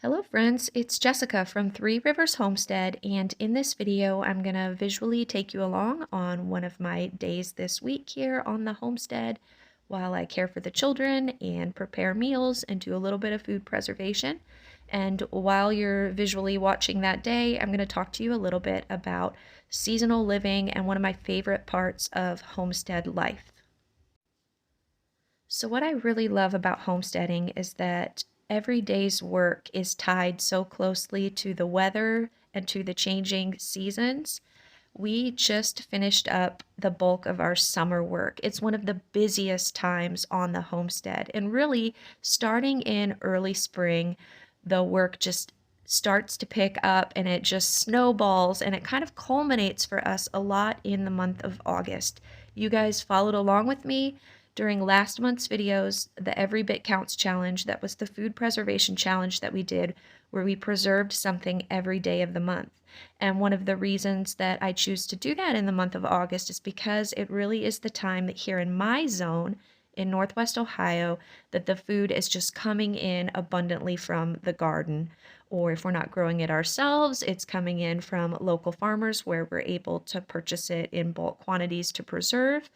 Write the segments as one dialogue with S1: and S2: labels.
S1: Hello friends, it's Jessica from Three Rivers Homestead, and in this video I'm going to visually take you along on one of my days this week here on the homestead while I care for the children and prepare meals and do a little bit of food preservation. And while you're visually watching that day, I'm going to talk to you a little bit about seasonal living and one of my favorite parts of homestead life. So what I really love about homesteading is that every day's work is tied so closely to the weather and to the changing seasons. We just finished up the bulk of our summer work. It's one of the busiest times on the homestead. And really, starting in early spring, the work just starts to pick up and it just snowballs and it kind of culminates for us a lot in the month of August. You guys followed along with me during last month's videos, the Every Bit Counts challenge. That was the food preservation challenge that we did, where we preserved something every day of the month. And one of the reasons that I choose to do that in the month of August is because it really is the time that here in my zone in Northwest Ohio, that the food is just coming in abundantly from the garden. Or if we're not growing it ourselves, it's coming in from local farmers where we're able to purchase it in bulk quantities to preserve.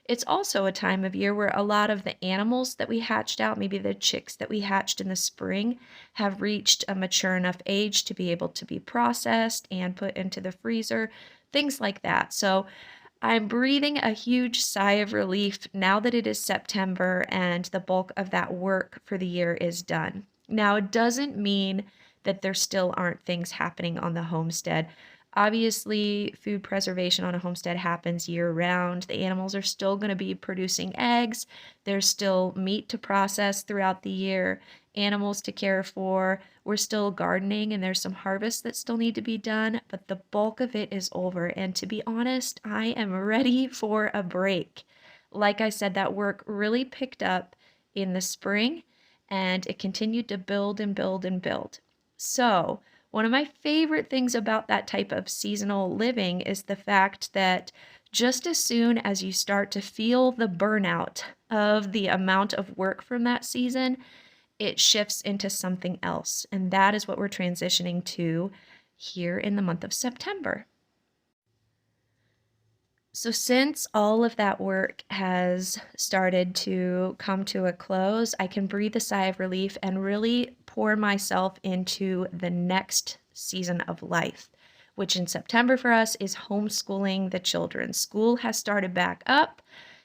S1: It's also a time of year where a lot of the animals that we hatched out, maybe the chicks that we hatched in the spring, have reached a mature enough age to be able to be processed and put into the freezer, things like that. So I'm breathing a huge sigh of relief now that it is September and the bulk of that work for the year is done. Now, it doesn't mean that there still aren't things happening on the homestead. Obviously, food preservation on a homestead happens year round. The animals are still going to be producing eggs. There's still meat to process throughout the year, animals to care for. We're still gardening and there's some harvests that still need to be done, but the bulk of it is over. And to be honest, I am ready for a break. Like I said, that work really picked up in the spring and it continued to build and build and build. So, one of my favorite things about that type of seasonal living is the fact that just as soon as you start to feel the burnout of the amount of work from that season, it shifts into something else. And that is what we're transitioning to here in the month of September. So since all of that work has started to come to a close, I can breathe a sigh of relief and really pour myself into the next season of life, which in September for us is homeschooling the children. School has started back up.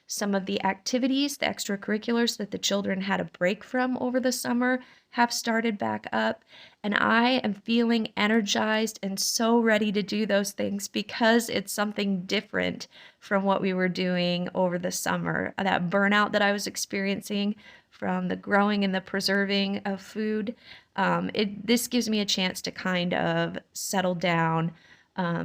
S1: Some of the activities, the extracurriculars that the children had a break from over the summer have started back up. And I am feeling energized and so ready to do those things because it's something different from what we were doing over the summer. That burnout that I was experiencing from the growing and the preserving of food, this gives me a chance to kind of settle down,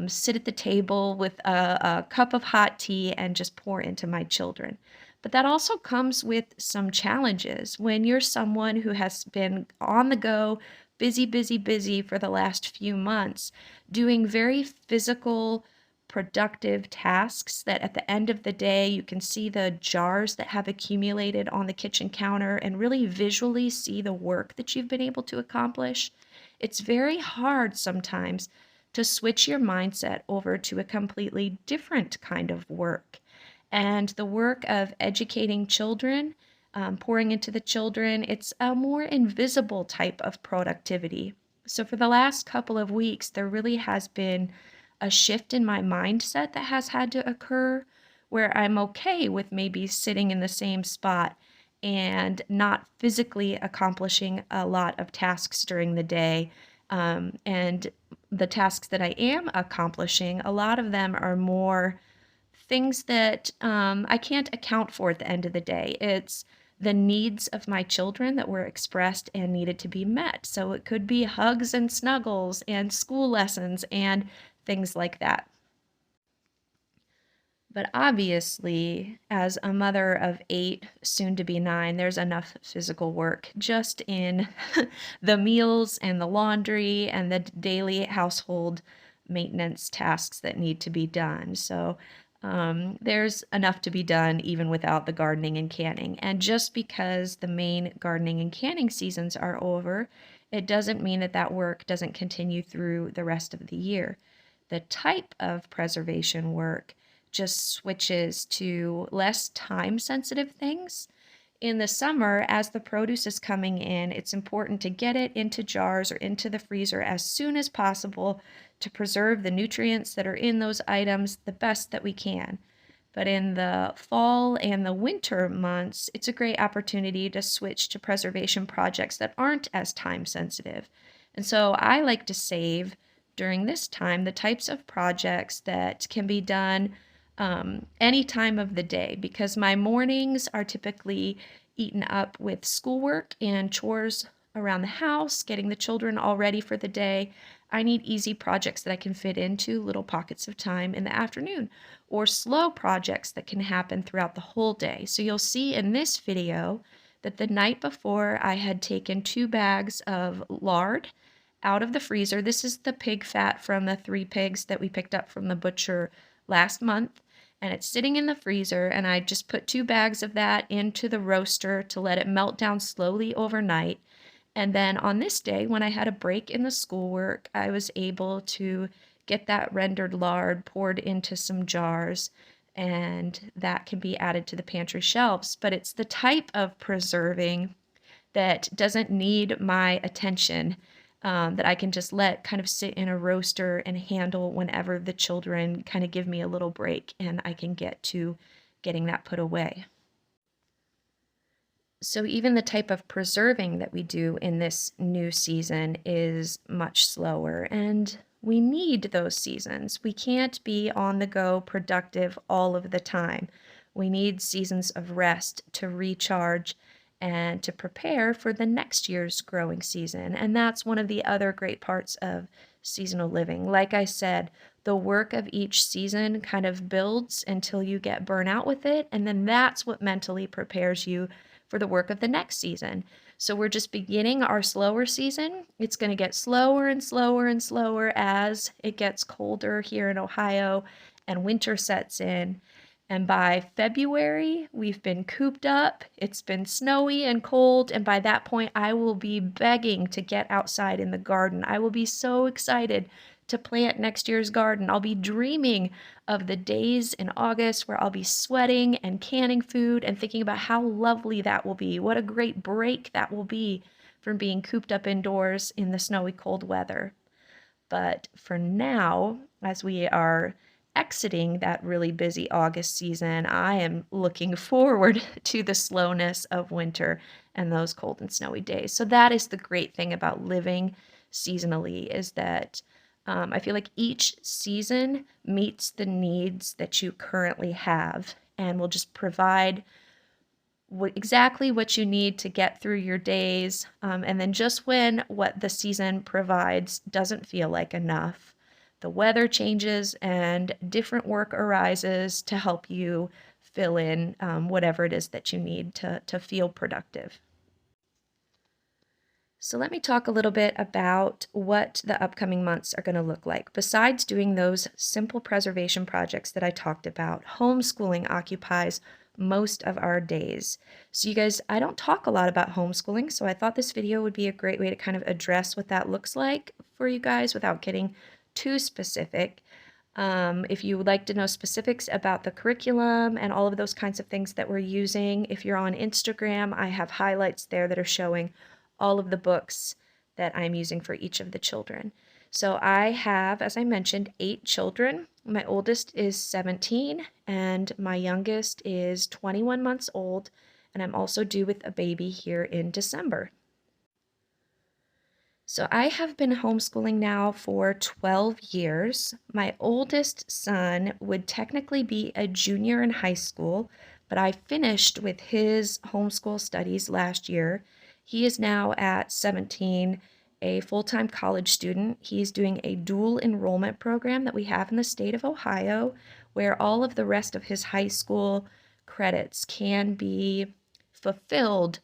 S1: sit at the table with a cup of hot tea and just pour into my children. But that also comes with some challenges. When you're someone who has been on the go, busy, busy, busy for the last few months, doing very physical, productive tasks that at the end of the day, you can see the jars that have accumulated on the kitchen counter and really visually see the work that you've been able to accomplish. It's very hard sometimes to switch your mindset over to a completely different kind of work. And the work of educating children, pouring into the children, it's a more invisible type of productivity. So for the last couple of weeks, there really has been a shift in my mindset that has had to occur where I'm okay with maybe sitting in the same spot and not physically accomplishing a lot of tasks during the day. And the tasks that I am accomplishing, a lot of them are more things that I can't account for at the end of the day. It's the needs of my children that were expressed and needed to be met. So it could be hugs and snuggles and school lessons and things like that. But obviously, as a mother of 8, soon to be 9, there's enough physical work just in the meals and the laundry and the daily household maintenance tasks that need to be done. So There's enough to be done even without the gardening and canning. And just because the main gardening and canning seasons are over, it doesn't mean that that work doesn't continue through the rest of the year. The type of preservation work just switches to less time-sensitive things. In the summer, as the produce is coming in, it's important to get it into jars or into the freezer as soon as possible to preserve the nutrients that are in those items the best that we can. But in the fall and the winter months, it's a great opportunity to switch to preservation projects that aren't as time sensitive. And so I like to save during this time the types of projects that can be done any time of the day, because my mornings are typically eaten up with schoolwork and chores around the house, getting the children all ready for the day. I need easy projects that I can fit into little pockets of time in the afternoon, or slow projects that can happen throughout the whole day. So you'll see in this video that the night before I had taken 2 bags of lard out of the freezer. This is the pig fat from the 3 pigs that we picked up from the butcher last month, and it's sitting in the freezer, and I just put 2 bags of that into the roaster to let it melt down slowly overnight. And then on this day, when I had a break in the schoolwork, I was able to get that rendered lard poured into some jars, and that can be added to the pantry shelves. But it's the type of preserving that doesn't need my attention, that I can just let kind of sit in a roaster and handle whenever the children kind of give me a little break and I can get to getting that put away. So even the type of preserving that we do in this new season is much slower, and we need those seasons. We can't be on the go productive all of the time. We need seasons of rest to recharge and to prepare for the next year's growing season. And that's one of the other great parts of seasonal living. Like I said, the work of each season kind of builds until you get burnout with it, and then that's what mentally prepares you for the work of the next season. So we're just beginning our slower season. It's going to get slower and slower and slower as it gets colder here in Ohio and winter sets in. And by February, we've been cooped up, it's been snowy and cold, and by that point, I will be begging to get outside in the garden. I will be so excited to plant next year's garden. I'll be dreaming of the days in August where I'll be sweating and canning food and thinking about how lovely that will be. What a great break that will be from being cooped up indoors in the snowy cold weather. But for now, as we are exiting that really busy August season, I am looking forward to the slowness of winter and those cold and snowy days. So that is the great thing about living seasonally, is that I feel like each season meets the needs that you currently have and will just provide exactly what you need to get through your days. And then just when what the season provides doesn't feel like enough, the weather changes and different work arises to help you fill in whatever it is that you need to feel productive. So let me talk a little bit about what the upcoming months are going to look like. Besides doing those simple preservation projects that I talked about, homeschooling occupies most of our days. So you guys, I don't talk a lot about homeschooling, so I thought this video would be a great way to kind of address what that looks like for you guys without getting too specific. If you would like to know specifics about the curriculum and all of those kinds of things that we're using, if you're on Instagram, I have highlights there that are showing all of the books that I'm using for each of the children. So I have, as I mentioned, 8 children. My oldest is 17 and my youngest is 21 months old, and I'm also due with a baby here in December. So I have been homeschooling now for 12 years. My oldest son would technically be a junior in high school, but I finished with his homeschool studies last year. He is now at 17, a full-time college student. He's doing a dual enrollment program that we have in the state of Ohio, where all of the rest of his high school credits can be fulfilled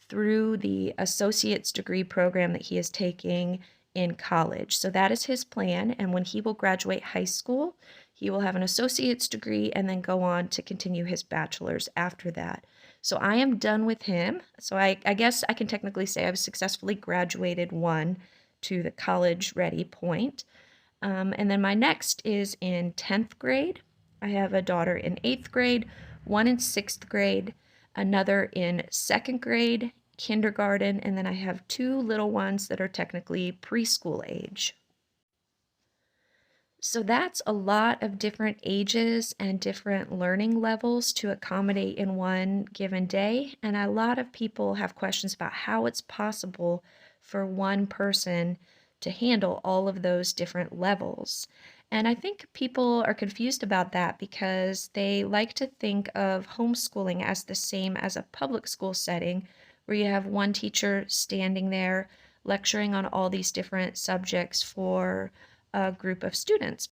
S1: through the associate's degree program that he is taking in college. So that is his plan, and when he will graduate high school, He will have an associate's degree and then go on to continue his bachelor's after that. So I am done with him. So I guess I can technically say I've successfully graduated one to the college ready point. And then my next is in 10th grade. I have a daughter in 8th grade, one in 6th grade, another in 2nd grade, kindergarten, and then I have two little ones that are technically preschool age. So that's a lot of different ages and different learning levels to accommodate in one given day. And a lot of people have questions about how it's possible for one person to handle all of those different levels. And I think people are confused about that because they like to think of homeschooling as the same as a public school setting where you have one teacher standing there lecturing on all these different subjects for a group of students.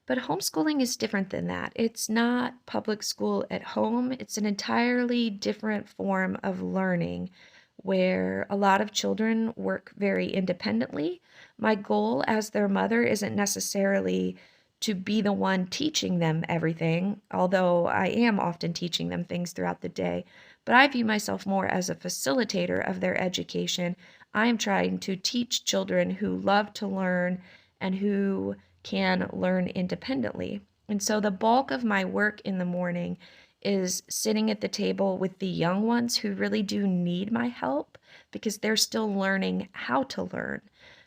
S1: But homeschooling is different than that. It's not public school at home. It's an entirely different form of learning where a lot of children work very independently. My goal as their mother isn't necessarily to be the one teaching them everything, although I am often teaching them things throughout the day. But I view myself more as a facilitator of their education. I am trying to teach children who love to learn and who can learn independently. And so the bulk of my work in the morning is sitting at the table with the young ones who really do need my help because they're still learning how to learn.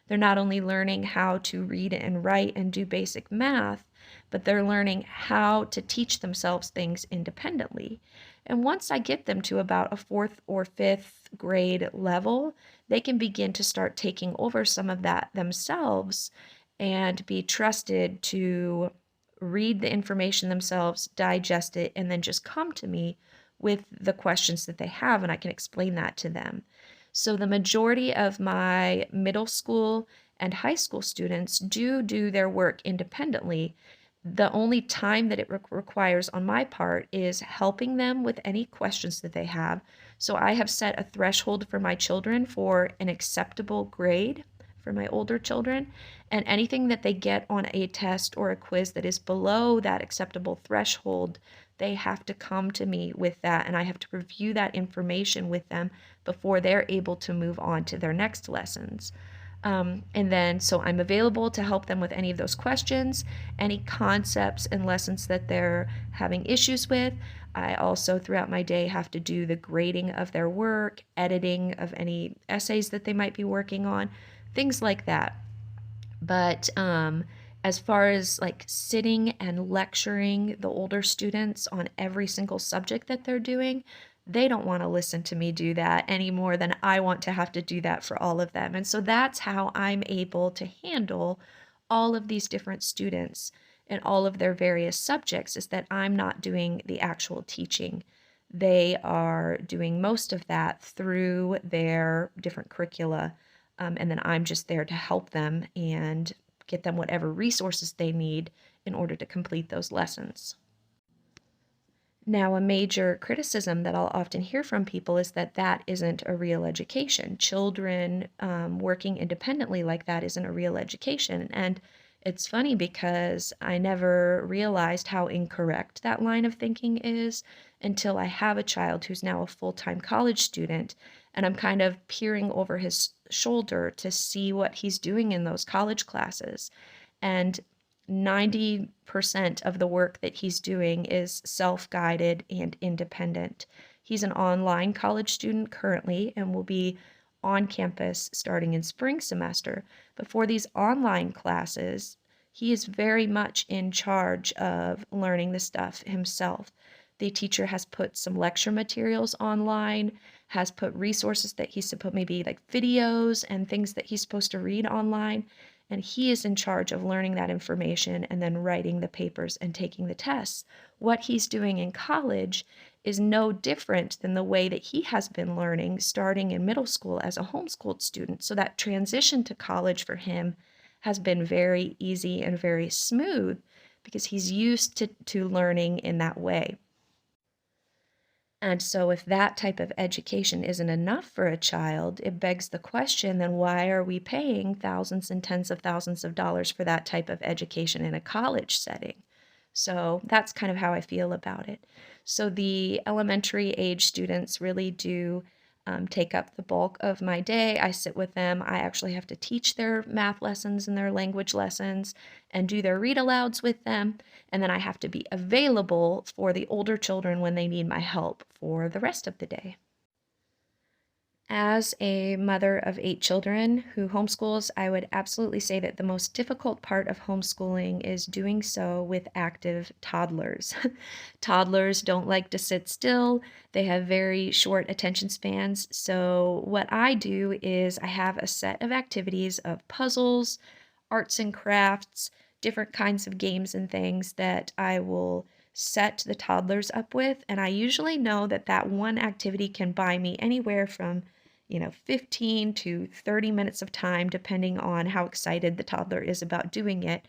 S1: They're not only learning how to read and write and do basic math, but they're learning how to teach themselves things independently. And once I get them to about a fourth or fifth grade level, they can begin to start taking over some of that themselves and be trusted to read the information themselves, digest it, and then just come to me with the questions that they have, and I can explain that to them. So the majority of my middle school and high school students do their work independently. The only time that it requires on my part is helping them with any questions that they have. So I have set a threshold for my children for an acceptable grade for my older children, and anything that they get on a test or a quiz that is below that acceptable threshold, they have to come to me with that, and I have to review that information with them before they're able to move on to their next lessons. And then, so I'm available to help them with any of those questions, any concepts and lessons that they're having issues with. I also, throughout my day, have to do the grading of their work, editing of any essays that they might be working on, things like that. But as far as like sitting and lecturing the older students on every single subject that they're doing, they don't want to listen to me do that any more than I want to have to do that for all of them. And so that's how I'm able to handle all of these different students and all of their various subjects, is that I'm not doing the actual teaching. They are doing most of that through their different curricula. And then I'm just there to help them and get them whatever resources they need in order to complete those lessons. Now, a major criticism that I'll often hear from people is that that isn't a real education. Children working independently like that isn't a real education. And it's funny because I never realized how incorrect that line of thinking is until I have a child who's now a full-time college student, and I'm kind of peering over his shoulder to see what he's doing in those college classes. And 90% of the work that he's doing is self-guided and independent. He's an online college student currently and will be on campus starting in spring semester. But for these online classes, he is very much in charge of learning the stuff himself. The teacher has put some lecture materials online, has put resources that he's supposed, maybe like videos and things that he's supposed to read online, and he is in charge of learning that information and then writing the papers and taking the tests. What he's doing in college is no different than the way that he has been learning starting in middle school as a homeschooled student. So that transition to college for him has been very easy and very smooth because he's used to learning in that way. And so if that type of education isn't enough for a child, it begs the question, then why are we paying thousands and tens of thousands of dollars for that type of education in a college setting? So that's kind of how I feel about it. So the elementary age students really do take up the bulk of my day. I sit with them. I actually have to teach their math lessons and their language lessons and do their read alouds with them. And then I have to be available for the older children when they need my help for the rest of the day. As a mother of 8 children who homeschools, I would absolutely say that the most difficult part of homeschooling is doing so with active toddlers. Toddlers don't like to sit still. They have very short attention spans. So what I do is I have a set of activities of puzzles, arts and crafts, different kinds of games and things that I will set the toddlers up with. And I usually know that that one activity can buy me anywhere from 15 to 30 minutes of time, depending on how excited the toddler is about doing it.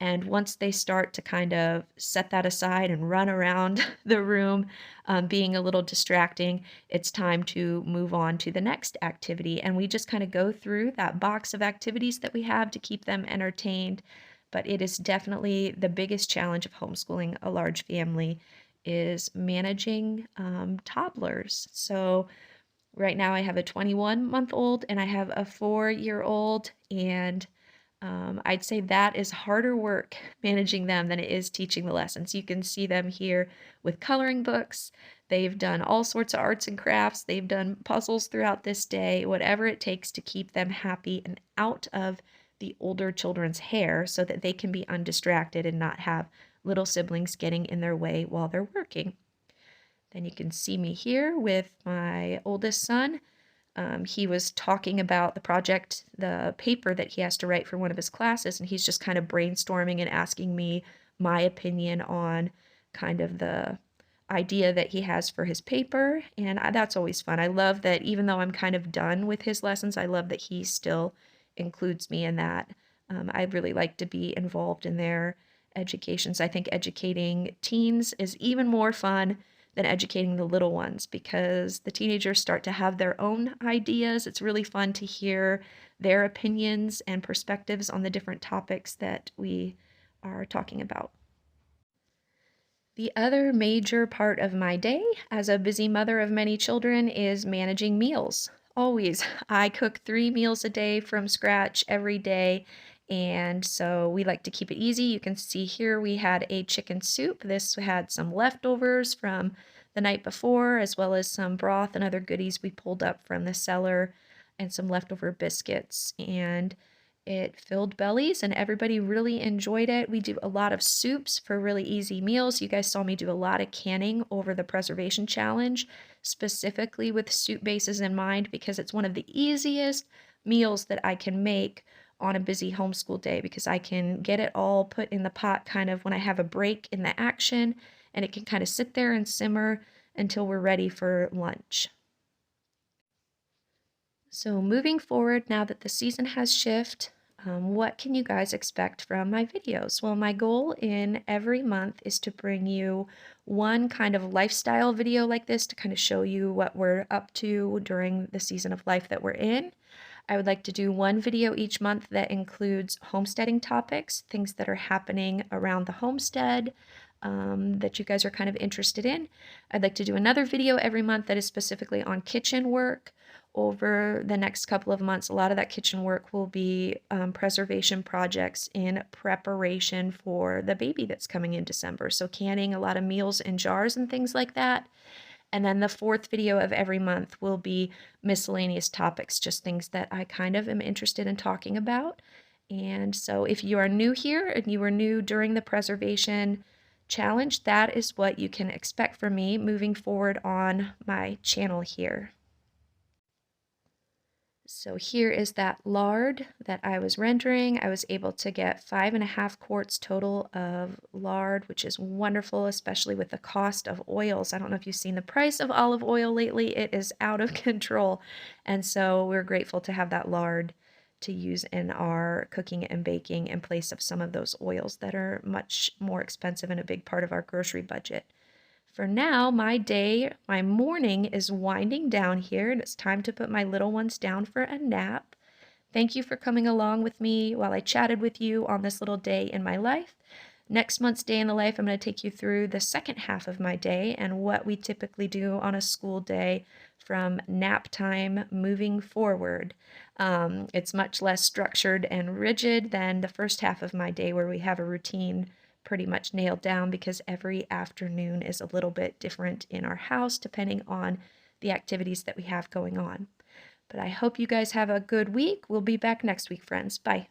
S1: And once they start to kind of set that aside and run around the room, being a little distracting, it's time to move on to the next activity. And we just kind of go through that box of activities that we have to keep them entertained. But it is definitely the biggest challenge of homeschooling a large family is managing toddlers. So right now I have a 21-month-old and I have a 4-year-old, and I'd say that is harder work managing them than it is teaching the lessons. You can see them here with coloring books. They've done all sorts of arts and crafts. They've done puzzles throughout this day, whatever it takes to keep them happy and out of the older children's hair so that they can be undistracted and not have little siblings getting in their way while they're working. Then you can see me here with my oldest son. He was talking about the project, the paper that he has to write for one of his classes, and he's just kind of brainstorming and asking me my opinion on kind of the idea that he has for his paper. And that's always fun. I love that even though I'm kind of done with his lessons, I love that he still includes me in that. I really like to be involved in their educations. I think educating teens is even more fun than educating the little ones because the teenagers start to have their own ideas. It's really fun to hear their opinions and perspectives on the different topics that we are talking about. The other major part of my day as a busy mother of many children is managing meals. Always. I cook 3 meals a day from scratch every day, and so we like to keep it easy. You can see here we had a chicken soup. This had some leftovers from the night before, as well as some broth and other goodies we pulled up from the cellar, and some leftover biscuits. And it filled bellies and everybody really enjoyed it. We do a lot of soups for really easy meals. You guys saw me do a lot of canning over the preservation challenge, specifically with soup bases in mind, because it's one of the easiest meals that I can make on a busy homeschool day because I can get it all put in the pot kind of when I have a break in the action, and it can kind of sit there and simmer until we're ready for lunch. So moving forward, now that the season has shifted, what can you guys expect from my videos? Well, my goal in every month is to bring you one kind of lifestyle video like this to kind of show you what we're up to during the season of life that we're in. I would like to do one video each month that includes homesteading topics, things that are happening around the homestead, that you guys are kind of interested in. I'd like to do another video every month that is specifically on kitchen work. Over the next couple of months, a lot of that kitchen work will be preservation projects in preparation for the baby that's coming in December. So canning a lot of meals in jars and things like that. And then the 4th video of every month will be miscellaneous topics, just things that I kind of am interested in talking about. And so if you are new here and you were new during the preservation challenge, that is what you can expect from me moving forward on my channel here. So here is that lard that I was rendering. I was able to get 5.5 quarts total of lard, which is wonderful, especially with the cost of oils. I don't know if you've seen the price of olive oil lately. It is out of control. And so we're grateful to have that lard to use in our cooking and baking in place of some of those oils that are much more expensive and a big part of our grocery budget. For now, my morning is winding down here, and it's time to put my little ones down for a nap. Thank you for coming along with me while I chatted with you on this little day in my life. Next month's day in the life, I'm going to take you through the second half of my day and what we typically do on a school day from nap time moving forward. It's much less structured and rigid than the first half of my day where we have a routine pretty much nailed down because every afternoon is a little bit different in our house depending on the activities that we have going on. But I hope you guys have a good week. We'll be back next week, friends. Bye.